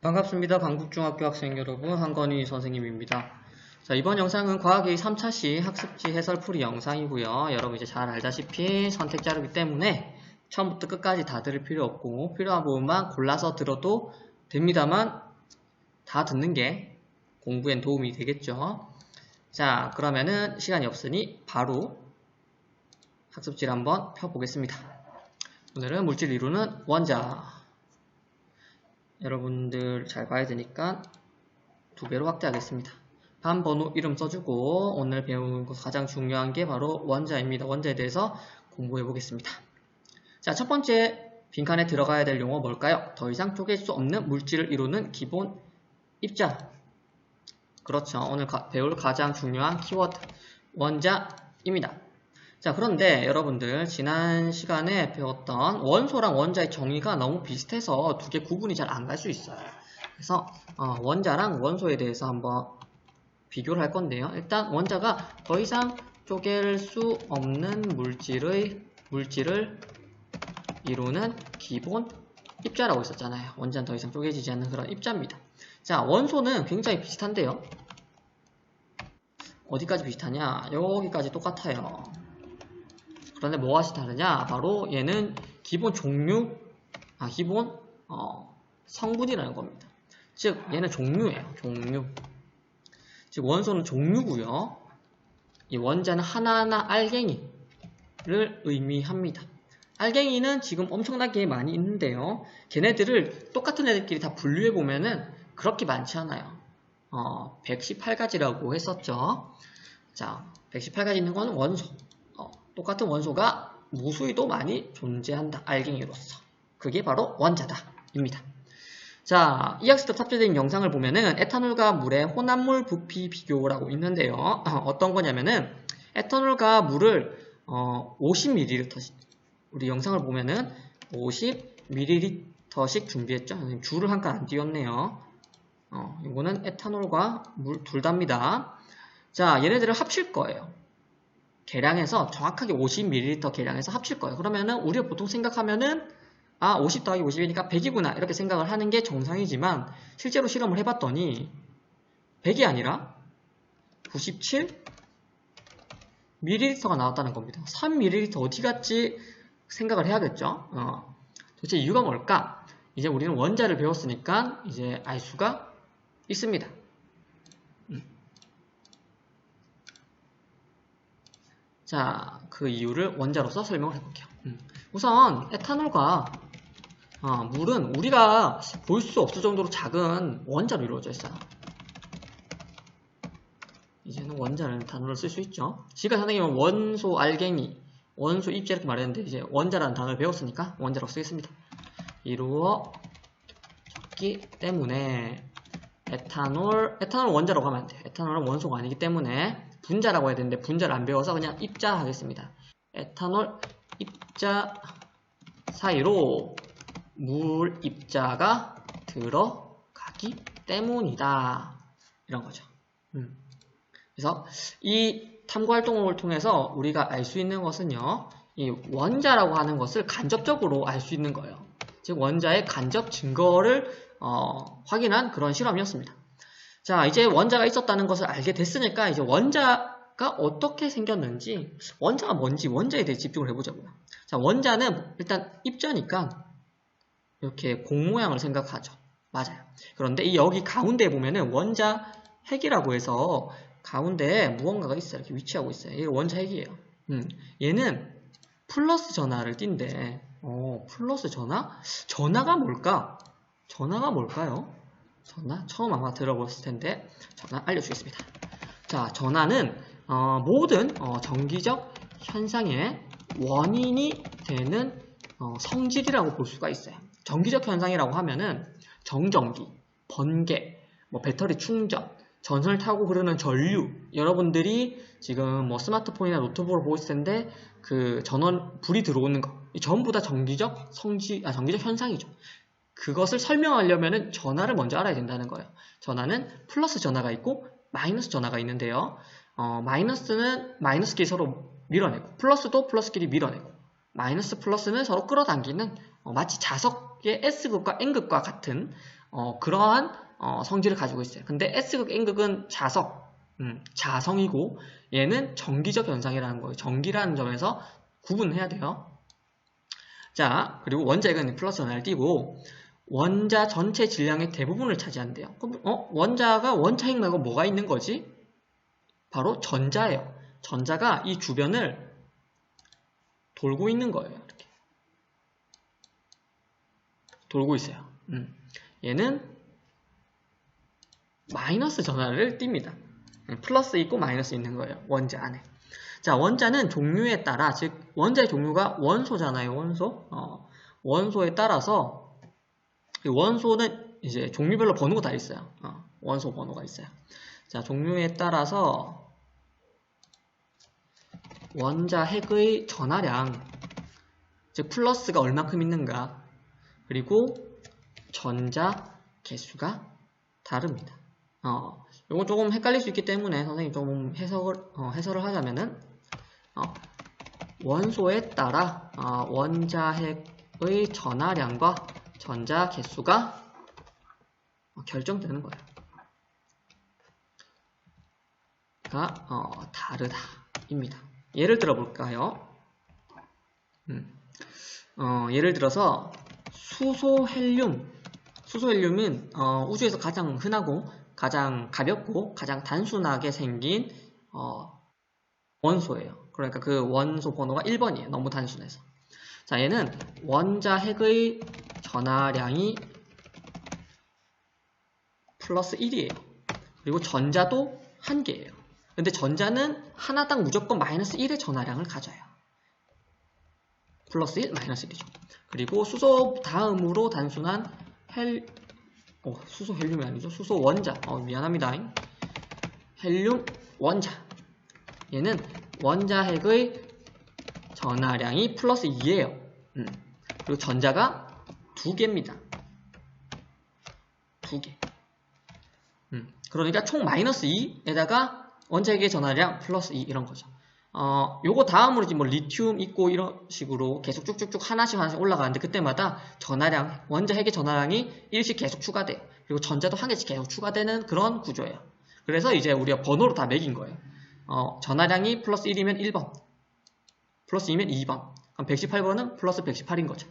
반갑습니다. 강북중학교 학생 여러분, 한건희 선생님입니다. 자, 이번 영상은 과학의 3차시 학습지 해설풀이 영상이고요. 여러분 이제 잘 알다시피 선택 자료이기 때문에 처음부터 끝까지 다 들을 필요 없고 필요한 부분만 골라서 들어도 됩니다만 다 듣는 게 공부엔 도움이 되겠죠. 자, 그러면은 시간이 없으니 바로 학습지를 한번 펴보겠습니다. 오늘은 물질 이루는 원자. 여러분들 잘 봐야 되니까 2배로 확대하겠습니다. 반 번호 이름 써주고 오늘 배운 것 가장 중요한 게 바로 원자입니다. 원자에 대해서 공부해 보겠습니다. 자, 첫 번째 빈칸에 들어가야 될 용어 뭘까요? 더 이상 쪼갤 수 없는 물질을 이루는 기본 입자. 그렇죠. 오늘 배울 가장 중요한 키워드 원자입니다. 자, 그런데 여러분들 지난 시간에 배웠던 원소랑 원자의 정의가 너무 비슷해서 두 개 구분이 잘 안 갈 수 있어요. 그래서 원자랑 원소에 대해서 한번 비교를 할 건데요. 일단 원자가 더 이상 쪼갤 수 없는 물질을 이루는 기본 입자라고 했었잖아요. 원자는 더 이상 쪼개지지 않는 그런 입자입니다. 자, 원소는 굉장히 비슷한데요. 어디까지 비슷하냐? 여기까지 똑같아요. 그런데 뭐가 다르냐? 바로 얘는 기본 기본 성분이라는 겁니다. 즉 얘는 종류예요. 종류. 즉 원소는 종류고요. 이 원자는 하나하나 알갱이를 의미합니다. 알갱이는 지금 엄청나게 많이 있는데요. 걔네들을 똑같은 애들끼리 다 분류해 보면은 그렇게 많지 않아요. 118가지라고 했었죠. 자, 118가지 있는 건 원소. 똑같은 원소가 무수히도 많이 존재한다. 알갱이로서. 그게 바로 원자다. 입니다. 자, 이 학습 탑재된 영상을 보면은 에탄올과 물의 혼합물 부피 비교라고 있는데요. 어떤 거냐면은 에탄올과 물을 50ml씩 우리 영상을 보면은 50ml씩 준비했죠. 줄을 한 칸 안 띄웠네요. 이거는 에탄올과 물 둘 다입니다. 자, 얘네들을 합칠 거예요. 계량해서 정확하게 50ml 계량해서 합칠 거예요. 그러면은 우리가 보통 생각하면은 50 더하기 50이니까 100이구나 이렇게 생각을 하는 게 정상이지만 실제로 실험을 해봤더니 100이 아니라 97ml가 나왔다는 겁니다. 3ml 어디 갔지 생각을 해야겠죠. 도대체 이유가 뭘까? 이제 우리는 원자를 배웠으니까 이제 알 수가 있습니다. 자, 그 이유를 원자로서 설명을 해볼게요. 우선 에탄올과 물은 우리가 볼 수 없을 정도로 작은 원자로 이루어져 있어요. 이제는 원자라는 단어를 쓸 수 있죠. 지금 선생님은 원소 알갱이, 원소 입자 이렇게 말했는데 이제 원자라는 단어를 배웠으니까 원자라고 쓰겠습니다. 이루어졌기 때문에 에탄올은 원자라고 하면 안 돼요. 에탄올은 원소가 아니기 때문에 분자라고 해야 되는데 분자를 안 배워서 그냥 입자 하겠습니다. 에탄올 입자 사이로 물 입자가 들어가기 때문이다. 이런 거죠. 그래서 이 탐구 활동을 통해서 우리가 알 수 있는 것은요. 이 원자라고 하는 것을 간접적으로 알 수 있는 거예요. 즉 원자의 간접 증거를 확인한 그런 실험이었습니다. 자, 이제 원자가 있었다는 것을 알게 됐으니까 이제 원자가 어떻게 생겼는지, 원자가 뭔지 원자에 대해 집중을 해보자고요. 자, 원자는 일단 입자니까 이렇게 공 모양을 생각하죠. 맞아요. 그런데 여기 가운데에 보면은 원자 핵이라고 해서 가운데에 무언가가 있어요. 이렇게 위치하고 있어요. 이게 원자 핵이에요. 얘는 플러스 전하를 띈대. 플러스 전하? 전하가 뭘까? 전하가 뭘까요? 전하? 처음 아마 들어보셨을 텐데 전하 알려주겠습니다. 자, 전하는 모든 정기적 현상의 원인이 되는 성질이라고 볼 수가 있어요. 정기적 현상이라고 하면은 정전기, 번개, 배터리 충전, 전선을 타고 흐르는 전류. 여러분들이 지금 스마트폰이나 노트북을 보고 있을 텐데 그 전원 불이 들어오는 거, 전부 다 정기적 현상이죠. 그것을 설명하려면은 전하를 먼저 알아야 된다는 거예요. 전하는 플러스 전하가 있고 마이너스 전하가 있는데요. 마이너스는 마이너스끼리 서로 밀어내고 플러스도 플러스끼리 밀어내고 마이너스 플러스는 서로 끌어당기는 마치 자석의 S극과 N극과 같은 그러한 성질을 가지고 있어요. 근데 S극, N극은 자성이고 얘는 정기적 현상이라는 거예요. 정기라는 점에서 구분해야 돼요. 자, 그리고 원자핵은 플러스 하나를 띄고 원자 전체 질량의 대부분을 차지한대요. 그럼 원자가 원자핵 말고 뭐가 있는 거지? 바로 전자예요. 전자가 이 주변을 돌고 있는 거예요. 이렇게 돌고 있어요. 얘는 마이너스 전하를 띱니다. 플러스 있고 마이너스 있는 거예요. 원자 안에. 자, 원자는 종류에 따라, 즉 원자의 종류가 원소잖아요. 원소. 원소에 따라서 원소는 이제 종류별로 번호가 다 있어요. 원소 번호가 있어요. 자, 종류에 따라서 원자 핵의 전하량, 즉 플러스가 얼만큼 있는가, 그리고 전자 개수가 다릅니다. 요거 조금 헷갈릴 수 있기 때문에 선생님이 좀 해설을 하자면은 원소에 따라 원자핵의 전하량과 전자 개수가 결정되는 거예요. 다르다입니다. 예를 들어 볼까요? 예를 들어서 수소헬륨은 우주에서 가장 흔하고 가장 가볍고 가장 단순하게 생긴 원소예요. 그러니까 그 원소 번호가 1번이에요. 너무 단순해서. 자, 얘는 원자핵의 전하량이 플러스 1이에요. 그리고 전자도 1개예요. 근데 전자는 하나당 무조건 마이너스 1의 전하량을 가져요. 플러스 1, 마이너스 1이죠. 그리고 수소 다음으로 단순한 수소 헬륨이 아니죠. 수소 원자. 미안합니다. 헬륨 원자. 얘는 원자핵의 전하량이 플러스 2예요. 그리고 전자가 2개입니다. 2개. 그러니까 총 마이너스 2에다가 원자핵의 전하량 플러스 2 이런 거죠. 요거 다음으로 뭐 리튬 있고 이런 식으로 계속 쭉쭉쭉 하나씩 올라가는데 그때마다 전하량, 원자핵의 전하량이 1씩 계속 추가돼요. 그리고 전자도 한 개씩 계속 추가되는 그런 구조예요. 그래서 이제 우리가 번호로 다 매긴 거예요. 전하량이 플러스 1이면 1번, 플러스 2면 2번, 그럼 118번은 플러스 118인 거죠.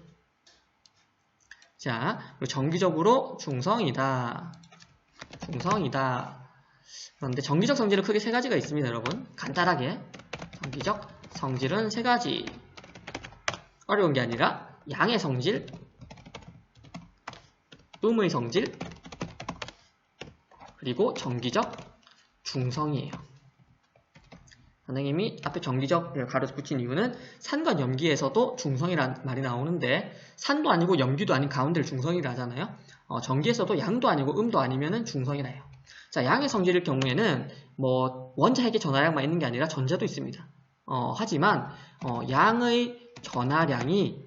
자, 그리고 정기적으로 중성이다. 그런데 정기적 성질은 크게 세 가지가 있습니다, 여러분. 간단하게. 정기적 성질은 세 가지. 어려운 게 아니라 양의 성질, 음의 성질, 그리고 정기적 중성이에요. 선생님이 앞에 정기적을 가로서 붙인 이유는 산과 염기에서도 중성이라는 말이 나오는데 산도 아니고 염기도 아닌 가운데를 중성이라 하잖아요. 전기에서도 양도 아니고 음도 아니면은 중성이라 해요. 자, 양의 성질일 경우에는 뭐 원자핵의 전하량만 있는 게 아니라 전자도 있습니다. 하지만 양의 전하량이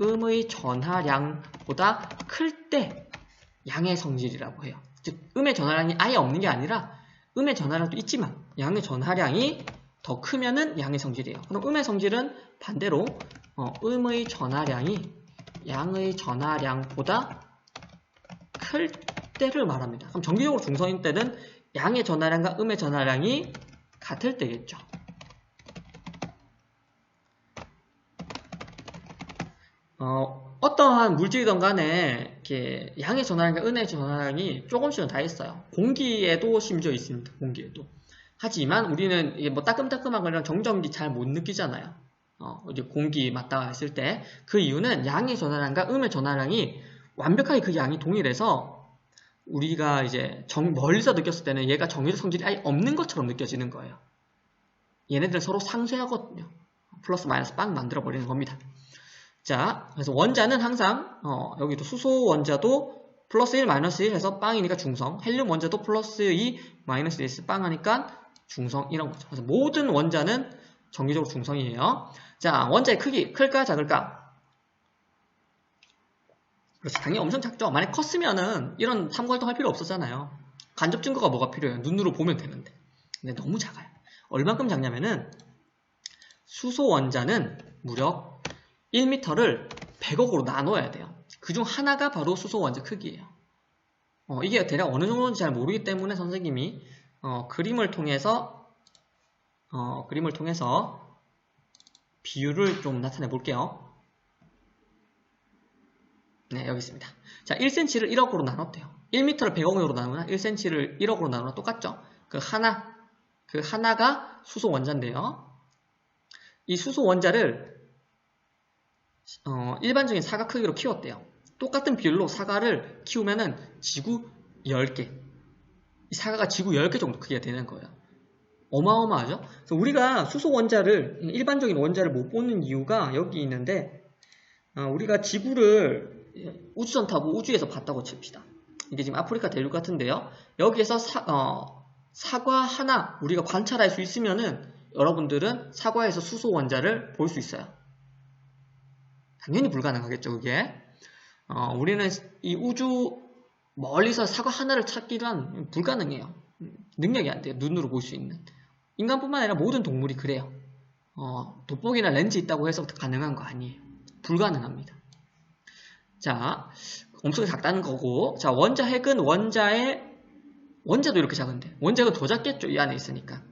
음의 전하량보다 클 때 양의 성질이라고 해요. 즉 음의 전하량이 아예 없는 게 아니라 음의 전하량도 있지만 양의 전하량이 더 크면은 양의 성질이에요. 그럼 음의 성질은 반대로 음의 전하량이 양의 전하량보다 클 때를 말합니다. 그럼 정기적으로 중성인 때는 양의 전하량과 음의 전하량이 같을 때겠죠. 어떠한 물질이든 간에 이렇게 양의 전하량과 음의 전하량이 조금씩은 다 있어요. 공기에도 심지어 있습니다. 공기에도. 하지만 우리는 이게 뭐 따끔따끔한 거랑 정전기 잘 못 느끼잖아요. 이제 공기 맞다가 했을 때 그 이유는 양의 전하량과 음의 전하량이 완벽하게 그 양이 동일해서 우리가 이제 멀리서 느꼈을 때는 얘가 정기적 성질이 아예 없는 것처럼 느껴지는 거예요. 얘네들은 서로 상쇄하거든요. 플러스 마이너스 빵 만들어 버리는 겁니다. 자, 그래서 원자는 항상 여기도 수소 원자도 플러스 1, 마이너스 1 해서 빵이니까 중성, 헬륨 원자도 플러스 2, 마이너스 1 빵 하니까 중성 이런 거죠. 그래서 모든 원자는 정기적으로 중성이에요. 자, 원자의 크기 클까 작을까? 그렇지, 당연히 엄청 작죠. 만약 컸으면은 이런 탐구활동 할 필요 없었잖아요. 간접 증거가 뭐가 필요해요? 눈으로 보면 되는데. 근데 너무 작아요. 얼만큼 작냐면은 수소 원자는 무려 1m를 100억으로 나눠야 돼요. 그중 하나가 바로 수소 원자 크기예요. 이게 대략 어느 정도인지 잘 모르기 때문에 선생님이 그림을 통해서 비율을 좀 나타내 볼게요. 네, 여기 있습니다. 자, 1cm를 1억으로 나눴대요. 1m를 100억으로 나누나 1cm를 1억으로 나누나 똑같죠? 그 하나가 수소 원자인데요. 이 수소 원자를 일반적인 사과 크기로 키웠대요. 똑같은 비율로 사과를 키우면은 지구 10개. 이 사과가 지구 10개 정도 크기가 되는 거예요. 어마어마하죠? 그래서 우리가 수소 원자를, 일반적인 원자를 못 보는 이유가 여기 있는데, 우리가 지구를 우주선 타고 우주에서 봤다고 칩시다. 이게 지금 아프리카 대륙 같은데요. 여기에서 사과 하나 우리가 관찰할 수 있으면은 여러분들은 사과에서 수소 원자를 볼 수 있어요. 당연히 불가능하겠죠, 그게. 우리는 이 우주 멀리서 사과 하나를 찾기란 불가능해요. 능력이 안 돼요. 눈으로 볼 수 있는. 인간뿐만 아니라 모든 동물이 그래요. 돋보기나 렌즈 있다고 해서 가능한 거 아니에요. 불가능합니다. 자, 엄청 작다는 거고, 자, 원자핵은 원자도 이렇게 작은데, 원자핵은 더 작겠죠, 이 안에 있으니까.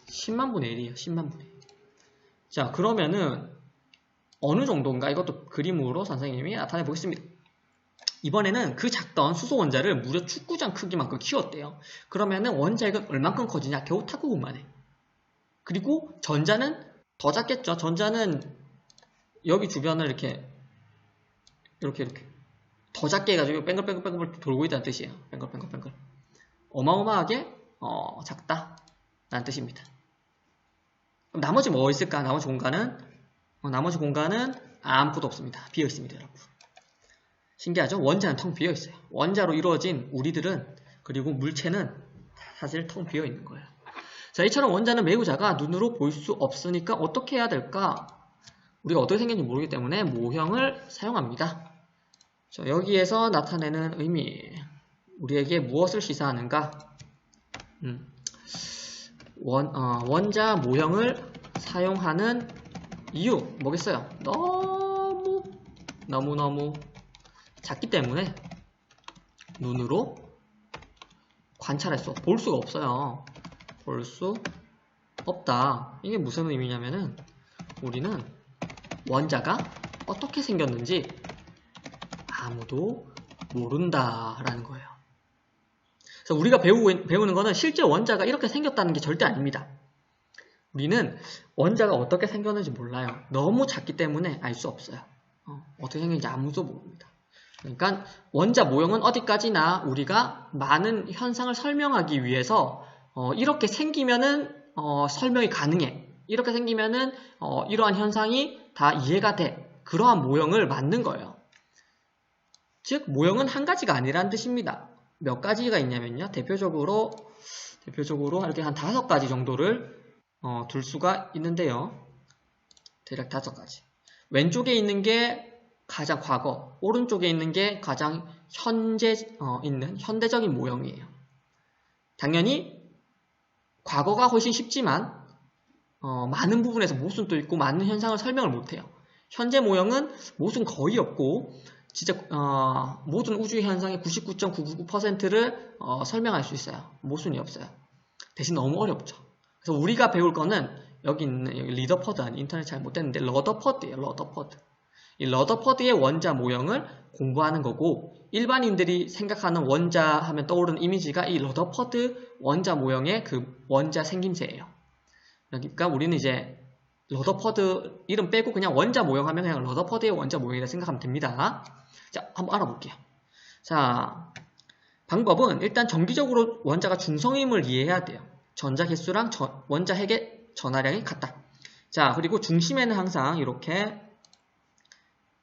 10만 분의 1이에요, 10만 분의 1. 자, 그러면은, 어느 정도인가? 이것도 그림으로 선생님이 나타내 보겠습니다. 이번에는 그 작던 수소 원자를 무려 축구장 크기만큼 키웠대요. 그러면은 원자핵은 얼만큼 커지냐? 겨우 탁구공만 해. 그리고 전자는 더 작겠죠? 전자는 여기 주변을 이렇게 더 작게 해가지고 뱅글뱅글 돌고 있다는 뜻이에요. 뱅글. 어마어마하게 작다 라는 뜻입니다. 그럼 나머지 뭐 있을까? 나머지 공간은 아무것도 없습니다. 비어 있습니다, 여러분. 신기하죠? 원자는 텅 비어 있어요. 원자로 이루어진 우리들은, 그리고 물체는 사실 텅 비어 있는 거예요. 자, 이처럼 원자는 매우 작아 눈으로 볼 수 없으니까 어떻게 해야 될까? 우리가 어떻게 생겼는지 모르기 때문에 모형을 사용합니다. 자, 여기에서 나타내는 의미, 우리에게 무엇을 시사하는가? 원자 모형을 사용하는 이유 뭐겠어요? 너무너무 작기 때문에 눈으로 볼 수가 없어요. 볼 수 없다. 이게 무슨 의미냐면은 우리는 원자가 어떻게 생겼는지 아무도 모른다라는 거예요. 그래서 우리가 배우는 거는 실제 원자가 이렇게 생겼다는 게 절대 아닙니다. 우리는 원자가 어떻게 생겼는지 몰라요. 너무 작기 때문에 알 수 없어요. 어떻게 생겼는지 아무도 모릅니다. 그러니까 원자 모형은 어디까지나 우리가 많은 현상을 설명하기 위해서 이렇게 생기면은 설명이 가능해. 이렇게 생기면은 이러한 현상이 다 이해가 돼. 그러한 모형을 만든 거예요. 즉 모형은 한 가지가 아니라는 뜻입니다. 몇 가지가 있냐면요. 대표적으로 이렇게 한 5가지 정도를 둘 수가 있는데요. 대략 5가지. 왼쪽에 있는 게 가장 과거, 오른쪽에 있는 게 가장 현재 있는 현대적인 모형이에요. 당연히 과거가 훨씬 쉽지만 많은 부분에서 모순도 있고 많은 현상을 설명을 못해요. 현재 모형은 모순 거의 없고 진짜 모든 우주의 현상의 99.999%를 설명할 수 있어요. 모순이 없어요. 대신 너무 어렵죠. 그래서 우리가 배울 거는 여기 있는 리더퍼드 아니 인터넷 잘 못됐는데 러더퍼드예요. 러더퍼드. 이 러더퍼드의 원자 모형을 공부하는 거고 일반인들이 생각하는 원자 하면 떠오르는 이미지가 이 러더퍼드 원자 모형의 그 원자 생김새예요. 그러니까 우리는 이제 러더퍼드 이름 빼고 그냥 원자 모형 하면 그냥 러더퍼드의 원자 모형이라 생각하면 됩니다. 자, 한번 알아볼게요. 자, 방법은 일단 정기적으로 원자가 중성임을 이해해야 돼요. 전자 개수랑 원자 핵의 전하량이 같다. 자, 그리고 중심에는 항상 이렇게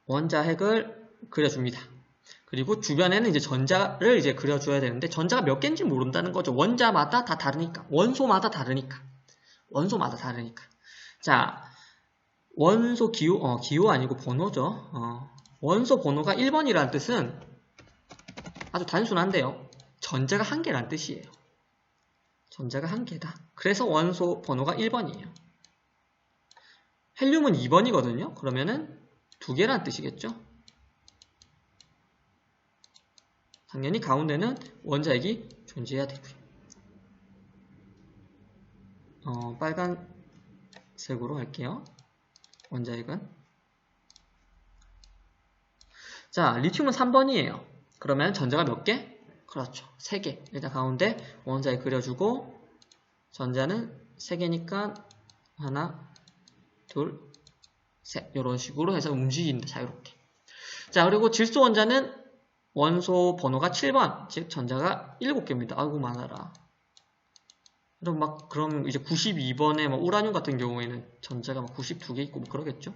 원자 핵을 그려줍니다. 그리고 주변에는 이제 전자를 이제 그려줘야 되는데 전자가 몇 개인지 모른다는 거죠. 원자마다 다 다르니까. 원소마다 다르니까. 자, 원소 기호 아니고 번호죠. 원소 번호가 1번이라는 뜻은 아주 단순한데요. 전자가 1개라는 뜻이에요. 전자가 1개다. 그래서 원소 번호가 1번이에요. 헬륨은 2번이거든요. 그러면은 2개라는 뜻이겠죠. 당연히 가운데는 원자핵이 존재해야 되고요. 빨간색으로 할게요. 원자핵은. 자, 리튬은 3번이에요. 그러면 전자가 몇 개? 그렇죠. 3개. 일단 가운데 원자핵 그려주고, 전자는 3개니까 하나, 둘, 셋. 이런 식으로 해서 움직인다. 자유롭게. 자, 그리고 질소 원자는 원소 번호가 7번. 즉, 전자가 7개입니다. 아이고, 많아라. 그럼 이제 92번에 우라늄 같은 경우에는 전자가 92개 있고 그러겠죠?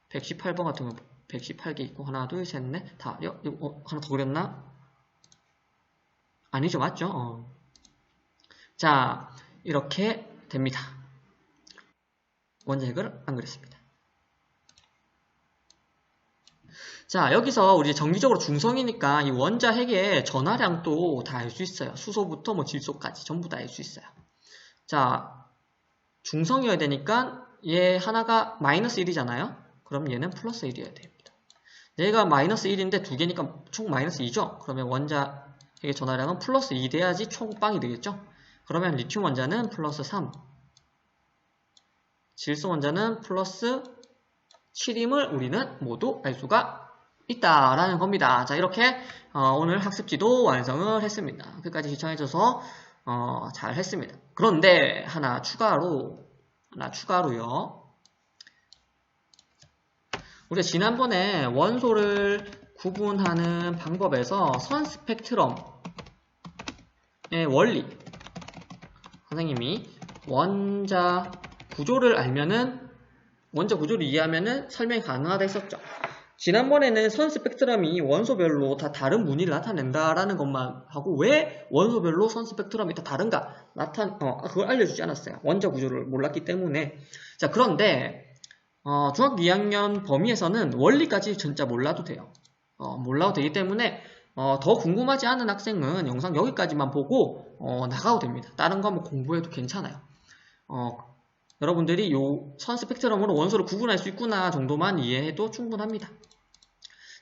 118번 같은 경우 118개 있고, 하나, 둘, 셋, 넷, 다. 하나 더 그렸나? 아니죠, 맞죠? 자, 이렇게 됩니다. 원자핵을 안 그렸습니다. 자, 여기서 우리 정기적으로 중성이니까 이 원자핵의 전하량도 다 알 수 있어요. 수소부터 질소까지 전부 다 알 수 있어요. 자, 중성이어야 되니까 얘 하나가 마이너스 1이잖아요. 그럼 얘는 플러스 1이어야 됩니다. 얘가 마이너스 1인데 두 개니까 총 마이너스 2죠. 그러면 원자핵의 전하량은 플러스 2 돼야지 총 빵이 되겠죠. 그러면 리튬 원자는 플러스 3, 질소 원자는 플러스 7임을 우리는 모두 알 수가 있다라는 겁니다. 자, 이렇게 오늘 학습지도 완성을 했습니다. 끝까지 시청해줘서 잘 했습니다. 그런데 하나 추가로요. 우리가 지난번에 원소를 구분하는 방법에서 선 스펙트럼의 원리, 선생님이 원자 구조를 이해하면은 설명이 가능하다 했었죠. 지난번에는 선 스펙트럼이 원소별로 다 다른 무늬를 나타낸다라는 것만 하고, 왜 원소별로 선 스펙트럼이 다 다른가 그걸 알려주지 않았어요. 원자 구조를 몰랐기 때문에. 자, 그런데 중학교 2학년 범위에서는 원리까지 진짜 몰라도 돼요. 몰라도 되기 때문에 더 궁금하지 않은 학생은 영상 여기까지만 보고 나가도 됩니다. 다른 거 한번 공부해도 괜찮아요. 여러분들이 요 선 스펙트럼으로 원소를 구분할 수 있구나 정도만 이해해도 충분합니다.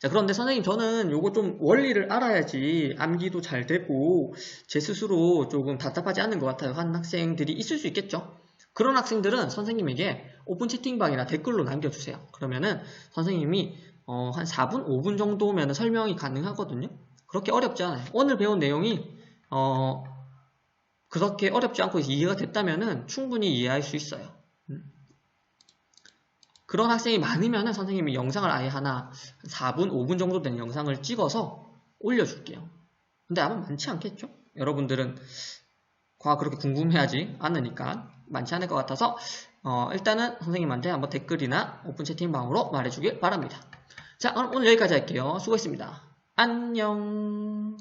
자, 그런데 선생님, 저는 요거 좀 원리를 알아야지 암기도 잘 되고 제 스스로 조금 답답하지 않는 것 같아요 하는 학생들이 있을 수 있겠죠. 그런 학생들은 선생님에게 오픈 채팅방이나 댓글로 남겨주세요. 그러면은 선생님이 한 4분, 5분 정도면 설명이 가능하거든요. 그렇게 어렵지 않아요. 오늘 배운 내용이 그렇게 어렵지 않고 이해가 됐다면은 충분히 이해할 수 있어요. 그런 학생이 많으면은 선생님이 영상을 아예 하나 4분, 5분 정도 된 영상을 찍어서 올려줄게요. 근데 아마 많지 않겠죠? 여러분들은 과학 그렇게 궁금해하지 않으니까 많지 않을 것 같아서 일단은 선생님한테 한번 댓글이나 오픈 채팅방으로 말해주길 바랍니다. 자, 오늘 여기까지 할게요. 수고했습니다. 안녕.